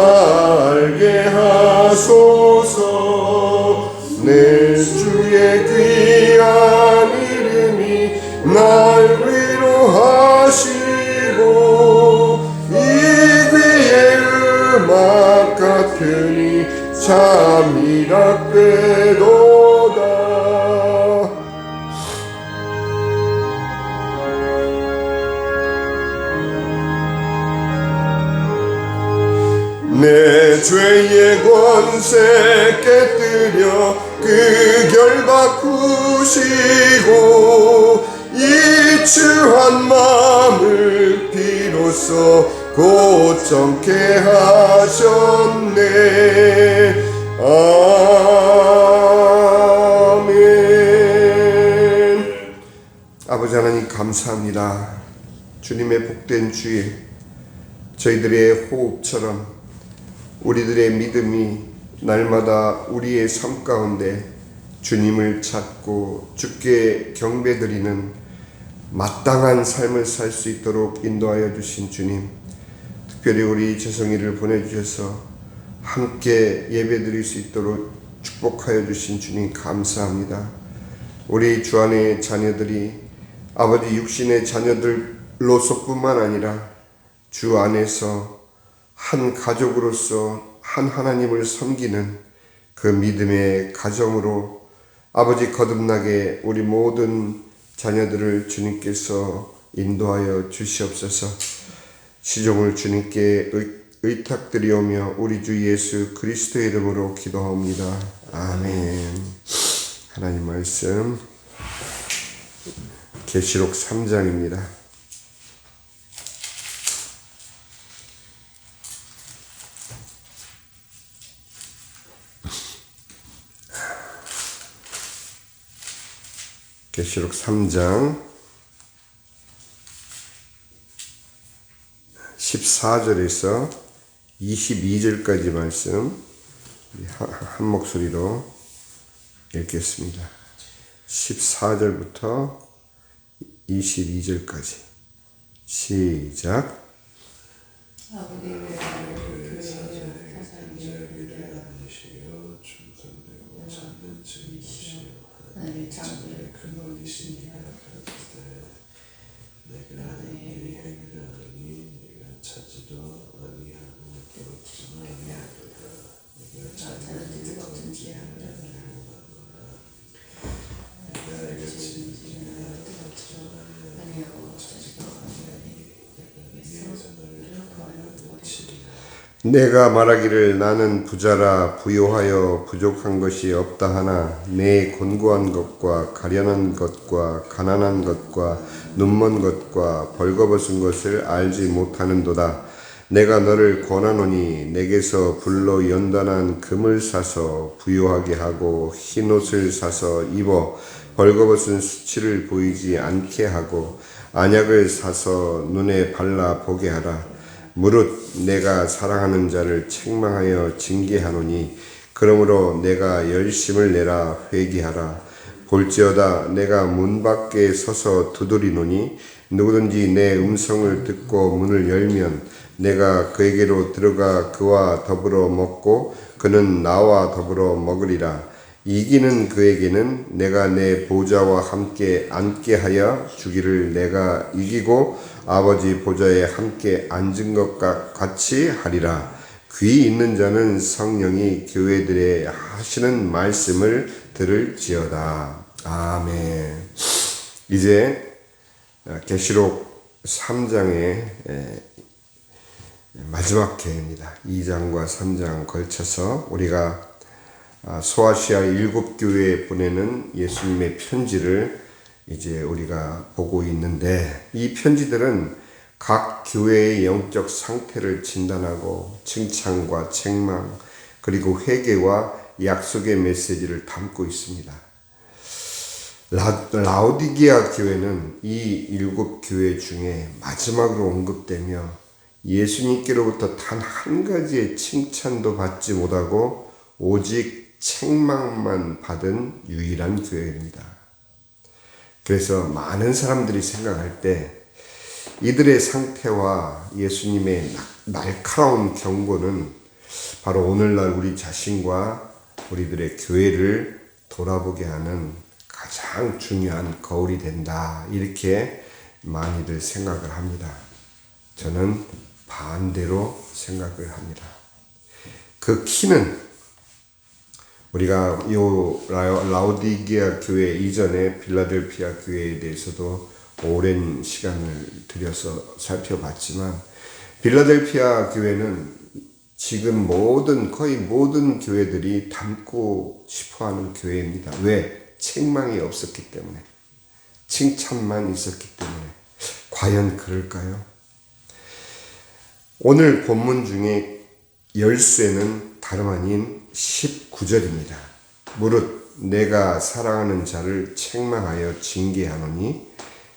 알게 하소서. 내 주의 귀한 이름이 날 위로하시고 이 귀의 음악 같으니 참이라 꾀도다. 내 죄의 권세 깨뜨려 그 결 바꾸시고 이 추한 마음을 비로소 고정케 하셨네. 아멘. 아버지 하나님 감사합니다. 주님의 복된 주일, 저희들의 호흡처럼 우리들의 믿음이 날마다 우리의 삶 가운데 주님을 찾고 주께 경배드리는 마땅한 삶을 살 수 있도록 인도하여 주신 주님, 특별히 우리 재성이를 보내주셔서 함께 예배드릴 수 있도록 축복하여 주신 주님 감사합니다. 우리 주 안의 자녀들이 아버지 육신의 자녀들로서뿐만 아니라 주 안에서 한 가족으로서 한 하나님을 섬기는 그 믿음의 가정으로 아버지 거듭나게 우리 모든 자녀들을 주님께서 인도하여 주시옵소서. 시종을 주님께 의탁드리오며 우리 주 예수 그리스도의 이름으로 기도합니다. 아멘. 하나님 말씀 계시록 3장입니다. 계시록 3장 14절에서 22절까지 말씀 한 목소리로 읽겠습니다. 14절부터 22절까지 시작. 내가 말하기를 나는 부자라 부요하여 부족한 것이 없다 하나 내 곤고한 것과 가련한 것과 가난한 것과 눈먼 것과 벌거벗은 것을 알지 못하는도다. 내가 너를 권하노니 내게서 불로 연단한 금을 사서 부요하게 하고 흰옷을 사서 입어 벌거벗은 수치를 보이지 않게 하고 안약을 사서 눈에 발라 보게 하라. 무릇 내가 사랑하는 자를 책망하여 징계하노니 그러므로 내가 열심을 내라 회개하라. 볼지어다 내가 문 밖에 서서 두드리노니 누구든지 내 음성을 듣고 문을 열면 내가 그에게로 들어가 그와 더불어 먹고 그는 나와 더불어 먹으리라. 이기는 그에게는 내가 내 보좌와 함께 앉게 하여 주기를 내가 이기고 아버지 보좌에 함께 앉은 것과 같이 하리라. 귀 있는 자는 성령이 교회들에 하시는 말씀을 들을지어다. 아멘. 이제 계시록 3장의 마지막 회입니다. 2장과 3장 걸쳐서 우리가 소아시아 7교회에 보내는 예수님의 편지를 이제 우리가 보고 있는데, 이 편지들은 각 교회의 영적 상태를 진단하고 칭찬과 책망 그리고 회개와 약속의 메시지를 담고 있습니다. 라오디게아 교회는 이 7교회 중에 마지막으로 언급되며 예수님께로부터 단 한 가지의 칭찬도 받지 못하고 오직 책망만 받은 유일한 교회입니다. 그래서 많은 사람들이 생각할 때 이들의 상태와 예수님의 날카로운 경고는 바로 오늘날 우리 자신과 우리들의 교회를 돌아보게 하는 가장 중요한 거울이 된다. 이렇게 많이들 생각을 합니다. 저는 반대로 생각을 합니다. 그 키는 우리가 요 라오디게아 교회 이전에 빌라델피아 교회에 대해서도 오랜 시간을 들여서 살펴봤지만 빌라델피아 교회는 지금 거의 모든 교회들이 닮고 싶어하는 교회입니다. 왜? 책망이 없었기 때문에, 칭찬만 있었기 때문에. 과연 그럴까요? 오늘 본문 중에 열쇠는 다름 아닌 19절입니다. 무릇 내가 사랑하는 자를 책망하여 징계하노니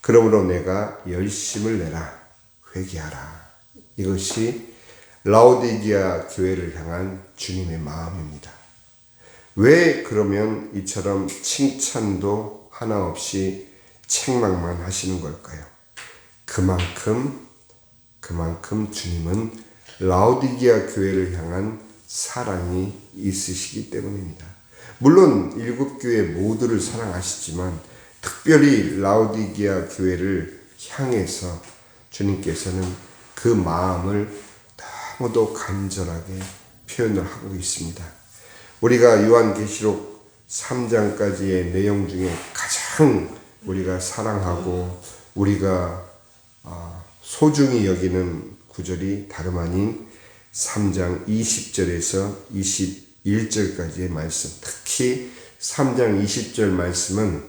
그러므로 내가 열심을 내라 회개하라. 이것이 라오디게아 교회를 향한 주님의 마음입니다. 왜 그러면 이처럼 칭찬도 하나 없이 책망만 하시는 걸까요? 그만큼 주님은 라오디게아 교회를 향한 사랑이 있으시기 때문입니다. 물론 일곱 교회 모두를 사랑하시지만 특별히 라오디게아 교회를 향해서 주님께서는 그 마음을 너무도 간절하게 표현을 하고 있습니다. 우리가 요한계시록 3장까지의 내용 중에 가장 우리가 사랑하고 우리가 소중히 여기는 구절이 다름 아닌 3장 20절에서 21절까지의 말씀, 특히 3장 20절 말씀은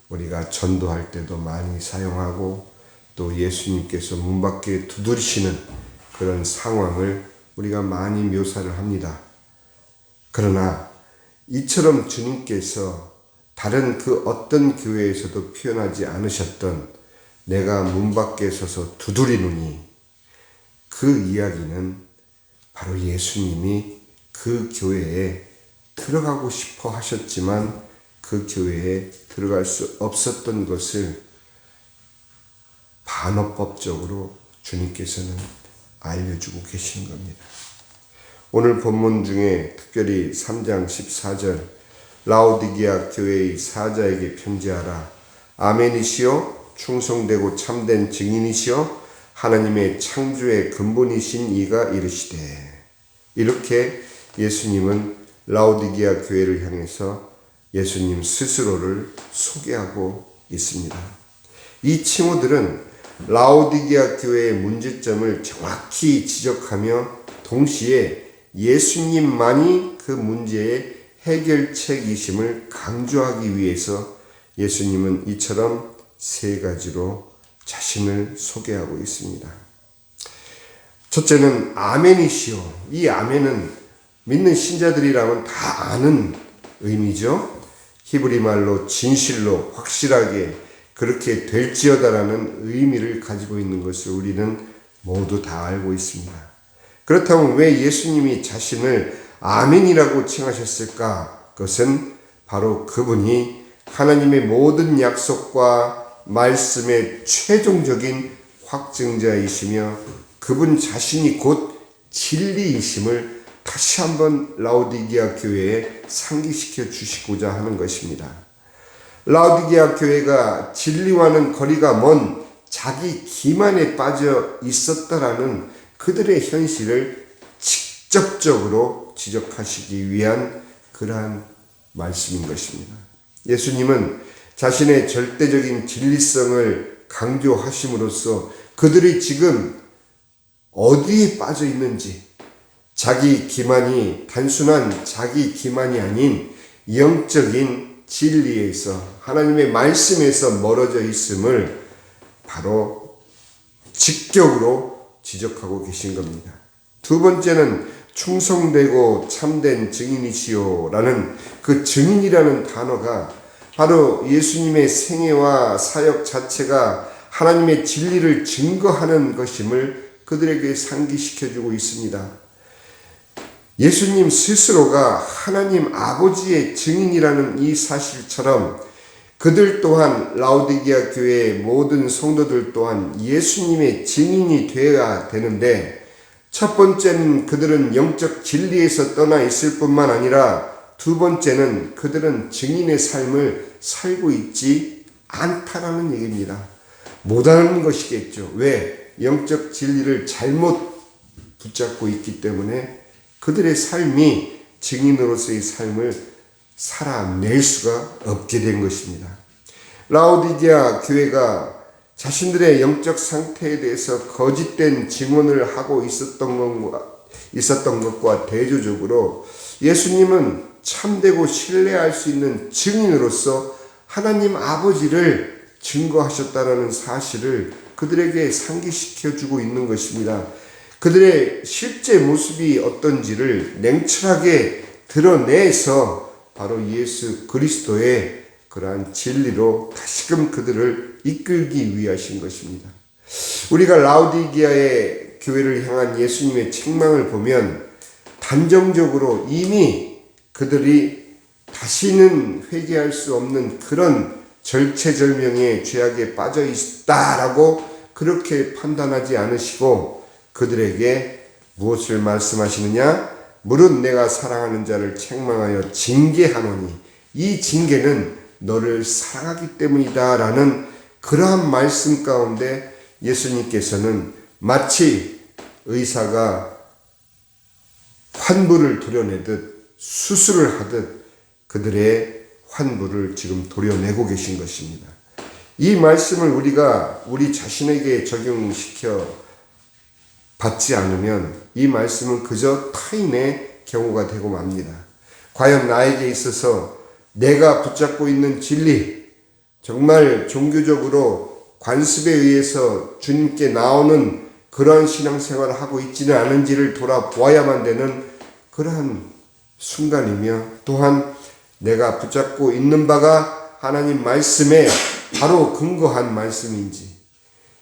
우리가 전도할 때도 많이 사용하고 또 예수님께서 문 밖에 두드리시는 그런 상황을 우리가 많이 묘사를 합니다. 그러나 이처럼 주님께서 다른 그 어떤 교회에서도 표현하지 않으셨던 내가 문 밖에 서서 두드리노니, 그 이야기는 바로 예수님이 그 교회에 들어가고 싶어 하셨지만 그 교회에 들어갈 수 없었던 것을 반어법적으로 주님께서는 알려주고 계시는 겁니다. 오늘 본문 중에 특별히 3장 14절 라오디게아 교회의 사자에게 편지하라. 아멘이시요 충성되고 참된 증인이시요 하나님의 창조의 근본이신 이가 이르시되. 이렇게 예수님은 라오디게아 교회를 향해서 예수님 스스로를 소개하고 있습니다. 이 칭호들은 라오디게아 교회의 문제점을 정확히 지적하며 동시에 예수님만이 그 문제의 해결책이심을 강조하기 위해서 예수님은 이처럼 세 가지로 자신을 소개하고 있습니다. 첫째는 아멘이시오. 이 아멘은 믿는 신자들이라면 다 아는 의미죠. 히브리 말로 진실로 확실하게 그렇게 될지어다라는 의미를 가지고 있는 것을 우리는 모두 다 알고 있습니다. 그렇다면 왜 예수님이 자신을 아멘이라고 칭하셨을까? 그것은 바로 그분이 하나님의 모든 약속과 말씀의 최종적인 확증자이시며 그분 자신이 곧 진리이심을 다시 한번 라오디게아 교회에 상기시켜 주시고자 하는 것입니다. 라오디게아 교회가 진리와는 거리가 먼 자기 기만에 빠져 있었다라는 그들의 현실을 직접적으로 지적하시기 위한 그러한 말씀인 것입니다. 예수님은 자신의 절대적인 진리성을 강조하심으로써 그들이 지금 어디에 빠져 있는지, 자기 기만이 단순한 자기 기만이 아닌 영적인 진리에서 하나님의 말씀에서 멀어져 있음을 바로 직격으로 지적하고 계신 겁니다. 두 번째는 충성되고 참된 증인이시오라는 그 증인이라는 단어가 바로 예수님의 생애와 사역 자체가 하나님의 진리를 증거하는 것임을 그들에게 상기시켜주고 있습니다. 예수님 스스로가 하나님 아버지의 증인이라는 이 사실처럼 그들 또한 라오디게아 교회의 모든 성도들 또한 예수님의 증인이 되어야 되는데 첫 번째는 그들은 영적 진리에서 떠나 있을 뿐만 아니라 두 번째는 그들은 증인의 삶을 살고 있지 않다라는 얘기입니다. 못하는 것이겠죠. 왜? 영적 진리를 잘못 붙잡고 있기 때문에 그들의 삶이 증인으로서의 삶을 살아낼 수가 없게 된 것입니다. 라오디게아 교회가 자신들의 영적 상태에 대해서 거짓된 증언을 하고 있었던 것과 대조적으로 예수님은 참되고 신뢰할 수 있는 증인으로서 하나님 아버지를 증거하셨다는 사실을 그들에게 상기시켜주고 있는 것입니다. 그들의 실제 모습이 어떤지를 냉철하게 드러내서 바로 예수 그리스도의 그러한 진리로 다시금 그들을 이끌기 위하신 것입니다. 우리가 라오디게아의 교회를 향한 예수님의 책망을 보면 단정적으로 이미 그들이 다시는 회개할 수 없는 그런 절체절명의 죄악에 빠져 있다라고 그렇게 판단하지 않으시고 그들에게 무엇을 말씀하시느냐? 무릇 내가 사랑하는 자를 책망하여 징계하노니 이 징계는 너를 사랑하기 때문이다 라는 그러한 말씀 가운데 예수님께서는 마치 의사가 환부를 도려내듯 수술을 하듯 그들의 환부를 지금 도려내고 계신 것입니다. 이 말씀을 우리가 우리 자신에게 적용시켜 받지 않으면 이 말씀은 그저 타인의 경우가 되고 맙니다. 과연 나에게 있어서 내가 붙잡고 있는 진리, 정말 종교적으로 관습에 의해서 주님께 나오는 그러한 신앙생활을 하고 있지는 않은지를 돌아보아야만 되는 그러한 순간이며 또한 내가 붙잡고 있는 바가 하나님 말씀에 바로 근거한 말씀인지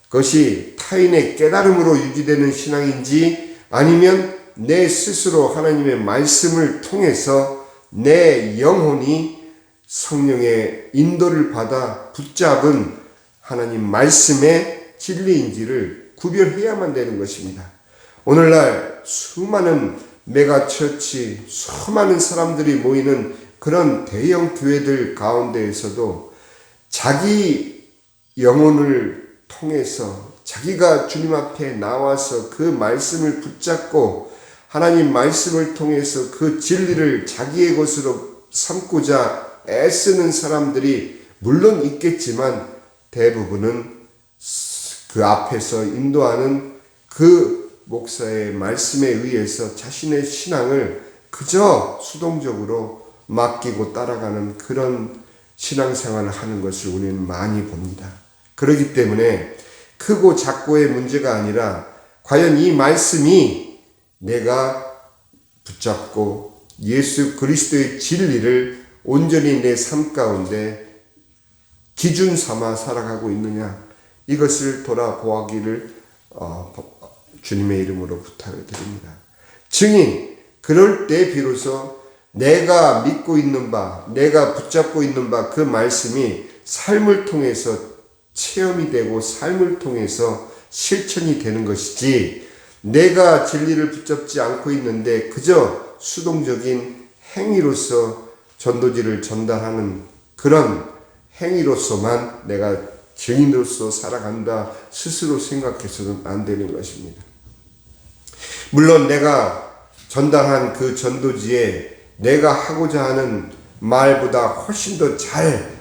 그것이 타인의 깨달음으로 유지되는 신앙인지 아니면 내 스스로 하나님의 말씀을 통해서 내 영혼이 성령의 인도를 받아 붙잡은 하나님 말씀의 진리인지를 구별해야만 되는 것입니다. 오늘날 수많은 메가처치, 수많은 사람들이 모이는 그런 대형 교회들 가운데에서도 자기 영혼을 통해서 자기가 주님 앞에 나와서 그 말씀을 붙잡고 하나님 말씀을 통해서 그 진리를 자기의 것으로 삼고자 애쓰는 사람들이 물론 있겠지만 대부분은 그 앞에서 인도하는 그 목사의 말씀에 의해서 자신의 신앙을 그저 수동적으로 맡기고 따라가는 그런 신앙생활을 하는 것을 우리는 많이 봅니다. 그렇기 때문에 크고 작고의 문제가 아니라 과연 이 말씀이 내가 붙잡고 예수 그리스도의 진리를 온전히 내 삶 가운데 기준 삼아 살아가고 있느냐 이것을 돌아보기를 주님의 이름으로 부탁을 드립니다. 증인, 그럴 때 비로소 내가 믿고 있는 바, 내가 붙잡고 있는 바 그 말씀이 삶을 통해서 체험이 되고 삶을 통해서 실천이 되는 것이지 내가 진리를 붙잡지 않고 있는데 그저 수동적인 행위로서 전도지를 전달하는 그런 행위로서만 내가 증인으로서 살아간다 스스로 생각해서는 안 되는 것입니다. 물론 내가 전달한 그 전도지에 내가 하고자 하는 말보다 훨씬 더 잘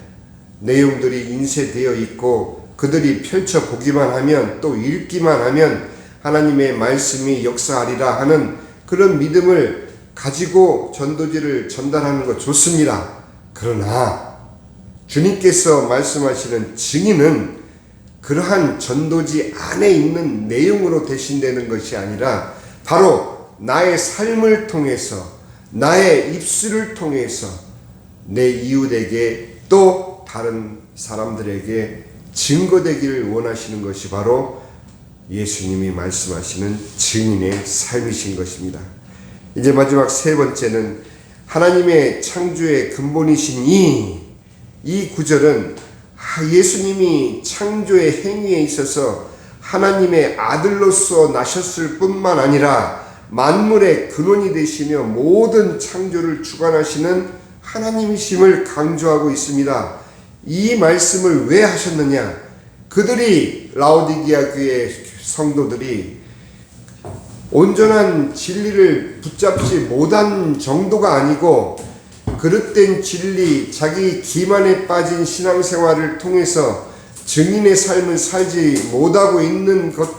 내용들이 인쇄되어 있고 그들이 펼쳐보기만 하면 또 읽기만 하면 하나님의 말씀이 역사하리라 하는 그런 믿음을 가지고 전도지를 전달하는 것 좋습니다. 그러나 주님께서 말씀하시는 증인은 그러한 전도지 안에 있는 내용으로 대신되는 것이 아니라 바로 나의 삶을 통해서 나의 입술을 통해서 내 이웃에게 또 다른 사람들에게 증거되기를 원하시는 것이 바로 예수님이 말씀하시는 증인의 삶이신 것입니다. 이제 마지막 세 번째는 하나님의 창조의 근본이신 이 구절은 예수님이 창조의 행위에 있어서 하나님의 아들로서 나셨을 뿐만 아니라 만물의 근원이 되시며 모든 창조를 주관하시는 하나님이심을 강조하고 있습니다. 이 말씀을 왜 하셨느냐? 그들이 라오디게아 교회 성도들이 온전한 진리를 붙잡지 못한 정도가 아니고 그릇된 진리, 자기 기만에 빠진 신앙생활을 통해서 증인의 삶을 살지 못하고 있는 것,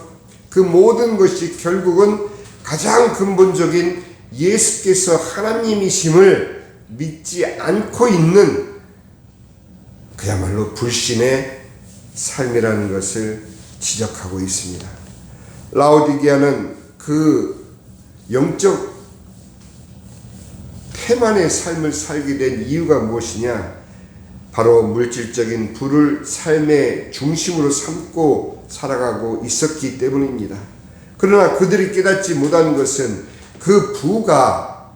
그 모든 것이 결국은 가장 근본적인 예수께서 하나님이심을 믿지 않고 있는 그야말로 불신의 삶이라는 것을 지적하고 있습니다. 라오디게아는 그 영적 태만의 삶을 살게 된 이유가 무엇이냐? 바로 물질적인 부를 삶의 중심으로 삼고 살아가고 있었기 때문입니다. 그러나 그들이 깨닫지 못한 것은 그 부가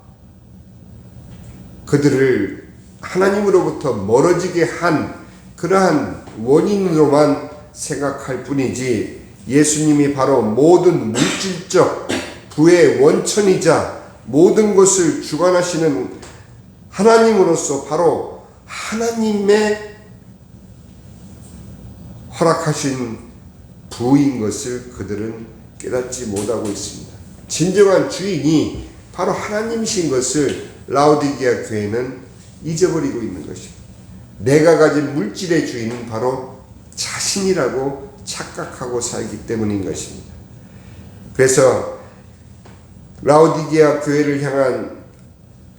그들을 하나님으로부터 멀어지게 한 그러한 원인으로만 생각할 뿐이지, 예수님이 바로 모든 물질적 부의 원천이자 모든 것을 주관하시는 하나님으로서 바로 하나님의 허락하신 부인 것을 그들은 깨닫지 못하고 있습니다. 진정한 주인이 바로 하나님이신 것을 라오디게아 교회는 잊어버리고 있는 것입니다. 내가 가진 물질의 주인은 바로 자신이라고 착각하고 살기 때문인 것입니다. 그래서 라오디게아 교회를 향한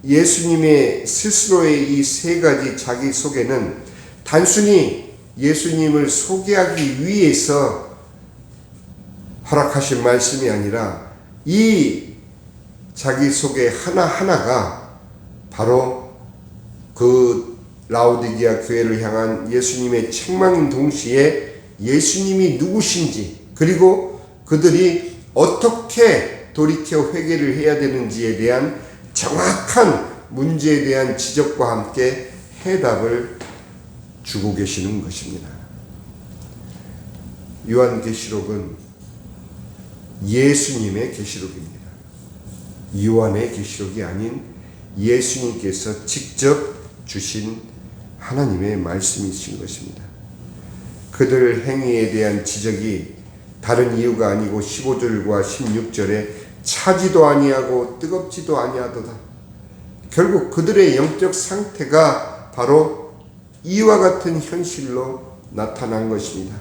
예수님의 스스로의 이 세 가지 자기소개는 단순히 예수님을 소개하기 위해서 허락하신 말씀이 아니라 이 자기소개 하나하나가 바로 그 라오디게아 교회를 향한 예수님의 책망인 동시에 예수님이 누구신지, 그리고 그들이 어떻게 돌이켜 회개를 해야 되는지에 대한 정확한 문제에 대한 지적과 함께 해답을 주고 계시는 것입니다. 요한계시록은 예수님의 계시록입니다. 요한의 계시록이 아닌 예수님께서 직접 주신 하나님의 말씀이신 것입니다. 그들 행위에 대한 지적이 다른 이유가 아니고 15절과 16절에 차지도 아니하고 뜨겁지도 아니하도다. 결국 그들의 영적 상태가 바로 이와 같은 현실로 나타난 것입니다.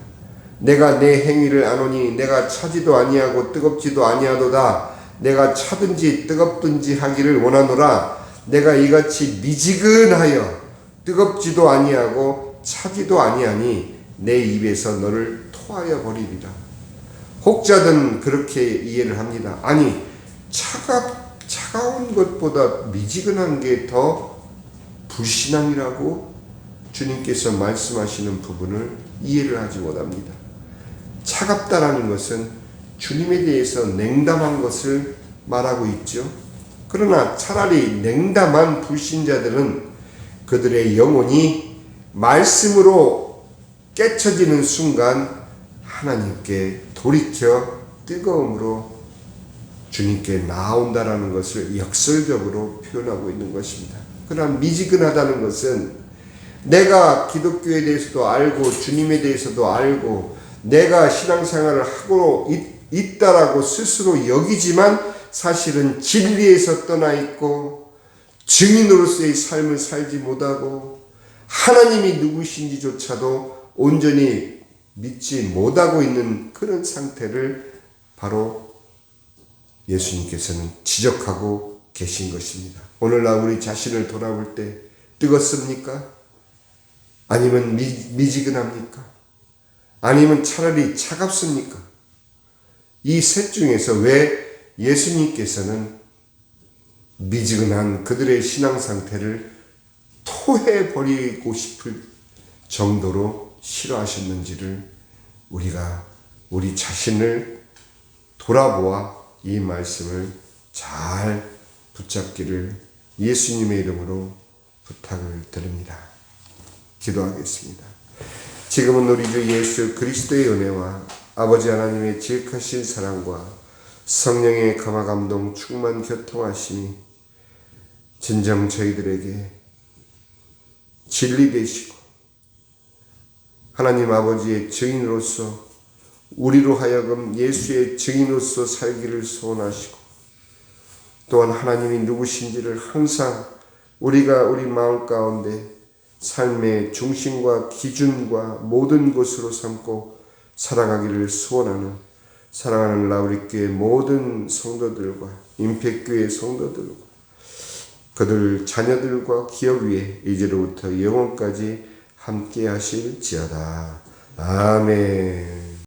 내가 내 행위를 아노니 내가 차지도 아니하고 뜨겁지도 아니하도다. 내가 차든지 뜨겁든지 하기를 원하노라. 내가 이같이 미지근하여 뜨겁지도 아니하고 차지도 아니하니 내 입에서 너를 토하여 버리리라. 혹자든 그렇게 이해를 합니다. 아니, 차가운 것보다 미지근한 게 더 불신앙이라고 주님께서 말씀하시는 부분을 이해를 하지 못합니다. 차갑다라는 것은 주님에 대해서 냉담한 것을 말하고 있죠. 그러나 차라리 냉담한 불신자들은 그들의 영혼이 말씀으로 깨쳐지는 순간 하나님께 돌이켜 뜨거움으로 주님께 나온다라는 것을 역설적으로 표현하고 있는 것입니다. 그러나 미지근하다는 것은 내가 기독교에 대해서도 알고 주님에 대해서도 알고 내가 신앙생활을 하고 있다라고 스스로 여기지만 사실은 진리에서 떠나 있고 증인으로서의 삶을 살지 못하고 하나님이 누구신지조차도 온전히 믿지 못하고 있는 그런 상태를 바로 예수님께서는 지적하고 계신 것입니다. 오늘날 우리 자신을 돌아볼 때 뜨겁습니까? 아니면 미지근합니까? 아니면 차라리 차갑습니까? 이 셋 중에서 왜 예수님께서는 미지근한 그들의 신앙 상태를 토해버리고 싶을 정도로 싫어하셨는지를 우리가 우리 자신을 돌아보아 이 말씀을 잘 붙잡기를 예수님의 이름으로 부탁을 드립니다. 기도하겠습니다. 지금은 우리 주 예수 그리스도의 은혜와 아버지 하나님의 지극하신 사랑과 성령의 감화 감동 충만 교통하심이 진정 저희들에게 진리 되시고 하나님 아버지의 증인으로서 우리로 하여금 예수의 증인으로서 살기를 소원하시고 또한 하나님이 누구신지를 항상 우리가 우리 마음 가운데 삶의 중심과 기준과 모든 것으로 삼고 살아가기를 소원하는 사랑하는 라우리교회 모든 성도들과 임팩교회 성도들과 그들 자녀들과 기업 위에 이제로부터 영원까지 함께 하실지어다. 아멘.